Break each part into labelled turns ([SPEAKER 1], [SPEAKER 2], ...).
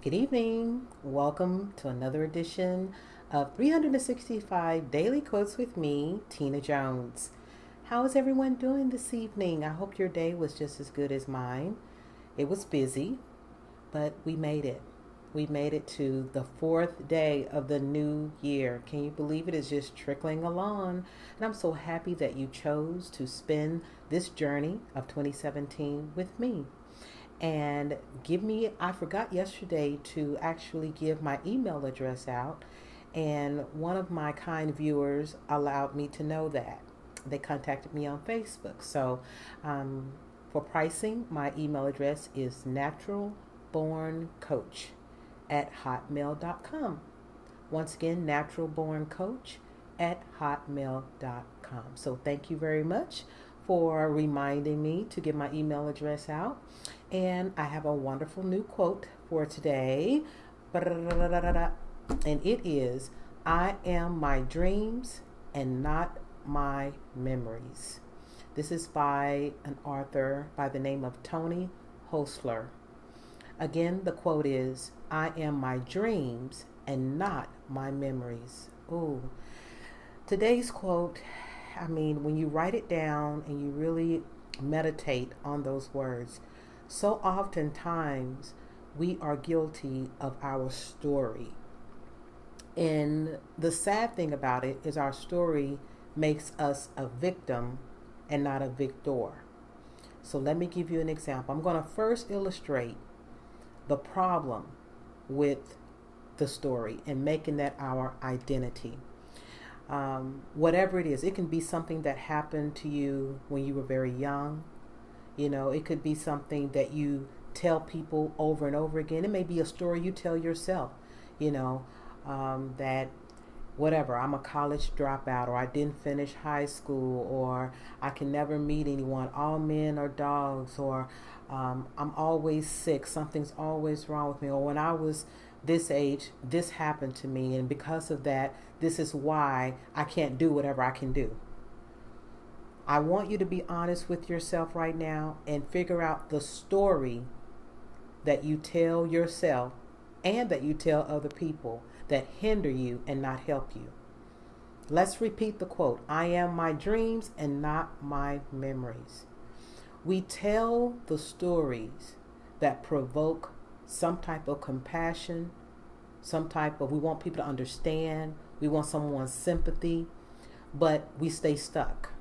[SPEAKER 1] Good evening. Welcome to another edition of 365 Daily Quotes with me, Teena Jones. How is everyone doing this evening? I hope your day was just as good as mine. It was busy, but we made it. We made it to the fourth day of the new year. Can you believe it is just trickling along? And I'm so happy that you chose to spend this journey of 2017 with me. And I forgot yesterday to actually give my email address out, and one of my kind viewers allowed me to know that. They contacted me on Facebook. So for pricing, my email address is naturalborncoach@hotmail.com. Once again, naturalborncoach@hotmail.com. So thank you very much for reminding me to get my email address out. And I have a wonderful new quote for today. And it is, I am my dreams and not my memories. This is by an author by the name of Tony Hostler. Again, the quote is, I am my dreams and not my memories. Ooh. Today's quote, when you write it down and you really meditate on those words, so oftentimes we are guilty of our story. And the sad thing about it is our story makes us a victim and not a victor. So let me give you an example. I'm going to first illustrate the problem with the story and making that our identity. Whatever it is, it can be something that happened to you when you were very young. It could be something that you tell people over and over again. It may be a story you tell yourself, that whatever, I'm a college dropout, or I didn't finish high school, or I can never meet anyone, all men are dogs, or I'm always sick, something's always wrong with me, or when I was this age, this happened to me, and because of that, this is why I can't do whatever I can do. I want you to be honest with yourself right now and figure out the story that you tell yourself and that you tell other people that hinder you and not help you. Let's repeat the quote. I am my dreams and not my memories. We tell the stories that provoke some type of compassion, we want people to understand, we want someone's sympathy, but we stay stuck.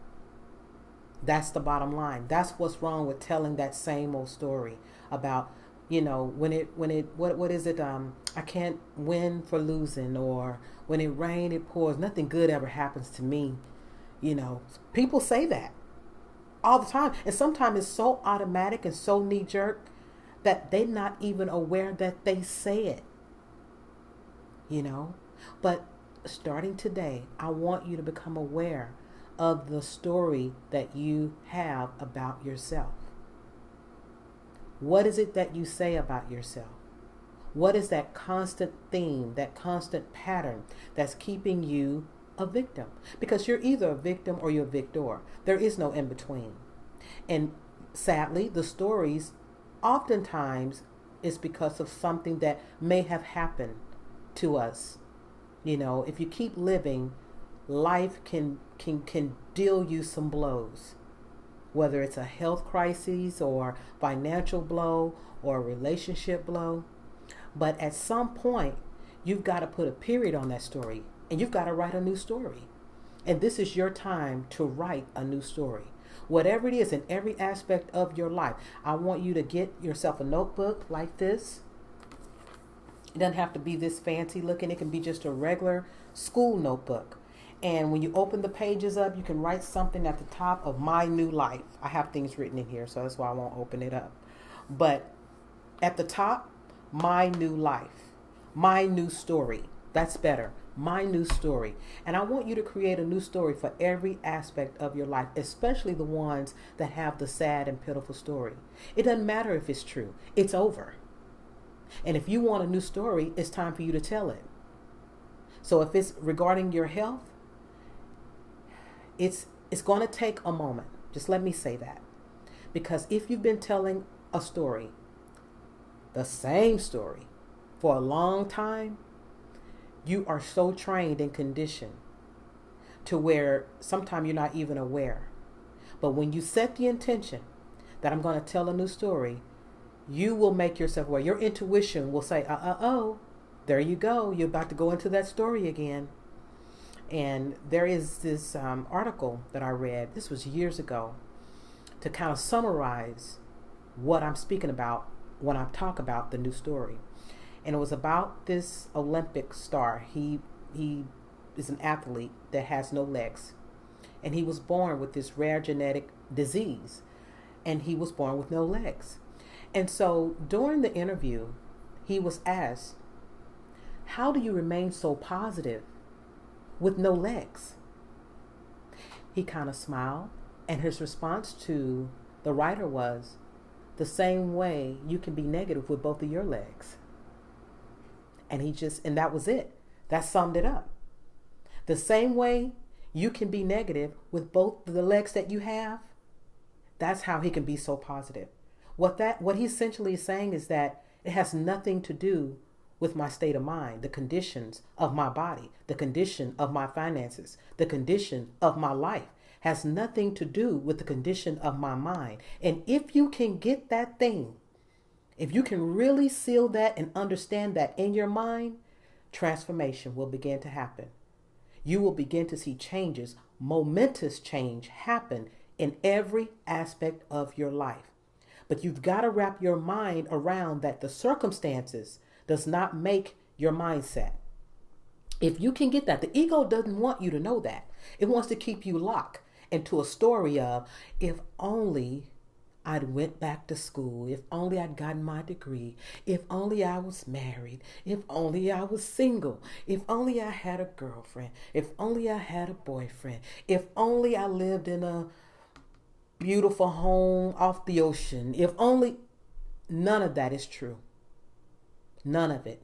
[SPEAKER 1] That's the bottom line. That's what's wrong with telling that same old story about, what is it? I can't win for losing, or when it rains, it pours. Nothing good ever happens to me. People say that all the time. And sometimes it's so automatic and so knee jerk that they're not even aware that they say it. But starting today, I want you to become aware of the story that you have about yourself. What is it that you say about yourself? What is that constant theme, that constant pattern that's keeping you a victim? Because you're either a victim or you're a victor. There is no in between. And sadly, the stories oftentimes is because of something that may have happened to us. If you keep living, life can deal you some blows, whether it's a health crisis or financial blow or a relationship blow. But at some point, you've got to put a period on that story, and you've got to write a new story. And this is your time to write a new story. Whatever it is in every aspect of your life, I want you to get yourself a notebook like this. It doesn't have to be this fancy looking. It can be just a regular school notebook. And when you open the pages up, you can write something at the top of my new life. I have things written in here, so that's why I won't open it up. But at the top, my new life, my new story. That's better. My new story. And I want you to create a new story for every aspect of your life, especially the ones that have the sad and pitiful story. It doesn't matter if it's true. It's over. And if you want a new story, it's time for you to tell it. So if it's regarding your health, it's going to take a moment. Just let me say that. Because if you've been telling a story, the same story, for a long time, you are so trained and conditioned to where sometimes you're not even aware. But when you set the intention that I'm going to tell a new story, you will make yourself aware. Your intuition will say, oh, there you go. You're about to go into that story again. And there is this article that I read, this was years ago, to kind of summarize what I'm speaking about when I talk about the new story. And it was about this Olympic star. He is an athlete that has no legs. And he was born with this rare genetic disease. And he was born with no legs. And so during the interview, he was asked, how do you remain so positive with no legs? He kind of smiled, and his response to the writer was, the same way you can be negative with both of your legs. And that was it. That summed it up. The same way you can be negative with both the legs that you have, that's how he can be so positive. What he essentially is saying is that it has nothing to do with my state of mind, the conditions of my body, the condition of my finances, the condition of my life has nothing to do with the condition of my mind. And if you can get that thing, if you can really seal that and understand that in your mind, transformation will begin to happen. You will begin to see changes, momentous change happen in every aspect of your life. But you've got to wrap your mind around that the circumstances does not make your mindset. If you can get that, the ego doesn't want you to know that. It wants to keep you locked into a story of, if only I'd went back to school, if only I'd gotten my degree, if only I was married, if only I was single, if only I had a girlfriend, if only I had a boyfriend, if only I lived in a beautiful home off the ocean, if only. None of that is true. None of it.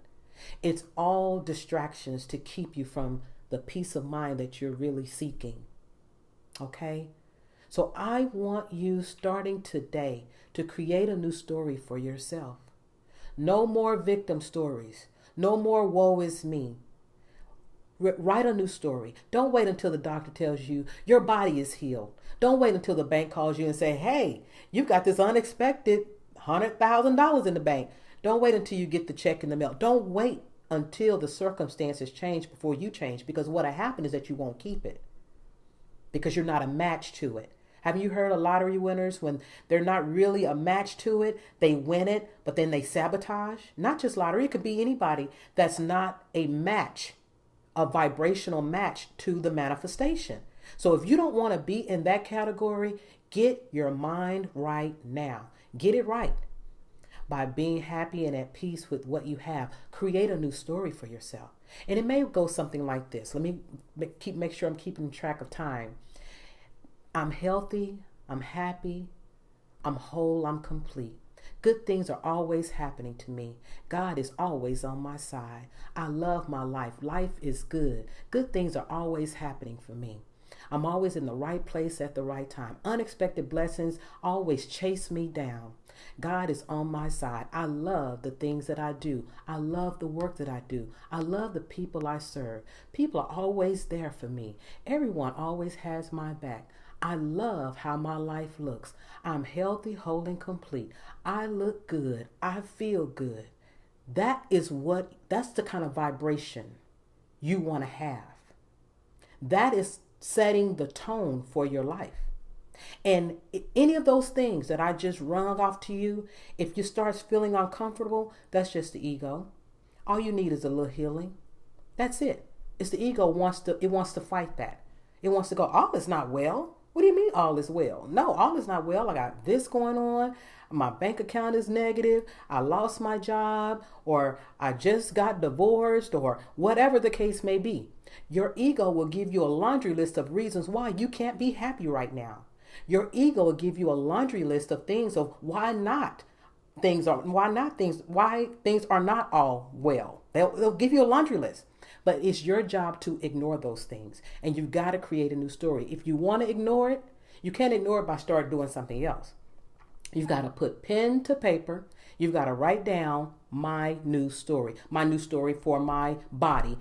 [SPEAKER 1] It's all distractions to keep you from the peace of mind that you're really seeking. Okay? So I want you, starting today, to create a new story for yourself. No more victim stories. No more woe is me. Write a new story. Don't wait until the doctor tells you your body is healed. Don't wait until the bank calls you and say, hey, you've got this unexpected $100,000 in the bank. Don't wait until you get the check in the mail. Don't wait until the circumstances change before you change, because what'll happen is that you won't keep it because you're not a match to it. Have you heard of lottery winners when they're not really a match to it? They win it, but then they sabotage. Not just lottery. It could be anybody that's not a match, a vibrational match to the manifestation. So if you don't want to be in that category, get your mind right now. Get it right. By being happy and at peace with what you have, create a new story for yourself. And it may go something like this. Let me make sure I'm keeping track of time. I'm healthy, I'm happy, I'm whole, I'm complete. Good things are always happening to me. God is always on my side. I love my life. Life is good. Good things are always happening for me. I'm always in the right place at the right time. Unexpected blessings always chase me down. God is on my side. I love the things that I do. I love the work that I do. I love the people I serve. People are always there for me. Everyone always has my back. I love how my life looks. I'm healthy, whole, and complete. I look good. I feel good. That's the kind of vibration you want to have. That is setting the tone for your life. And any of those things that I just rung off to you, if you start feeling uncomfortable, that's just the ego. All you need is a little healing. That's it. It's the ego wants to fight that. It wants to go, all is not well. What do you mean all is well? No, all is not well. I got this going on. My bank account is negative. I lost my job, or I just got divorced, or whatever the case may be. Your ego will give you a laundry list of reasons why you can't be happy right now. Your ego will give you a laundry list of things of why things are not all well. They'll give you a laundry list. But it's your job to ignore those things. And you've got to create a new story. If you want to ignore it, you can't ignore it by starting doing something else. You've got to put pen to paper. You've got to write down my new story for my body,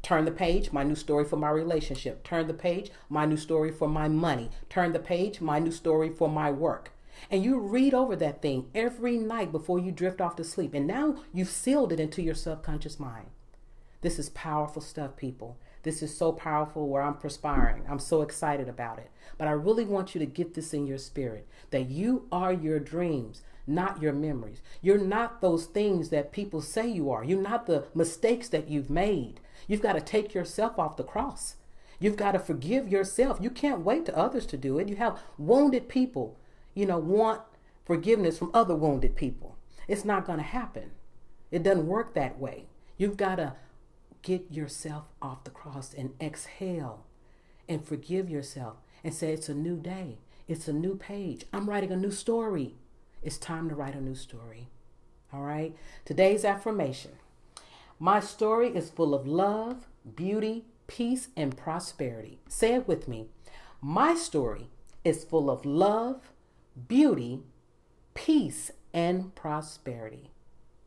[SPEAKER 1] turn the page, my new story for my relationship, turn the page, my new story for my money, turn the page, my new story for my work. And you read over that thing every night before you drift off to sleep. And now you've sealed it into your subconscious mind. This is powerful stuff, people. This is so powerful where I'm perspiring. I'm so excited about it. But I really want you to get this in your spirit, that you are your dreams, not your memories. You're not those things that people say you are. You're not the mistakes that you've made. You've got to take yourself off the cross. You've got to forgive yourself. You can't wait to others to do it. You have wounded people, want forgiveness from other wounded people. It's not going to happen. It doesn't work that way. You've got to get yourself off the cross and exhale and forgive yourself and say, it's a new day. It's a new page. I'm writing a new story. It's time to write a new story. All right. Today's affirmation. My story is full of love, beauty, peace, and prosperity. Say it with me. My story is full of love, beauty, peace, and prosperity.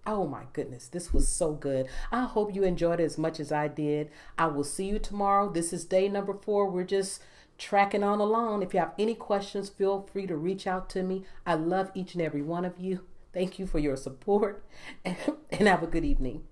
[SPEAKER 1] Oh my goodness, this was so good. I hope you enjoyed it as much as I did. I will see you tomorrow. This is day number 4. We're just tracking on along. If you have any questions, feel free to reach out to me. I love each and every one of you. Thank you for your support and have a good evening.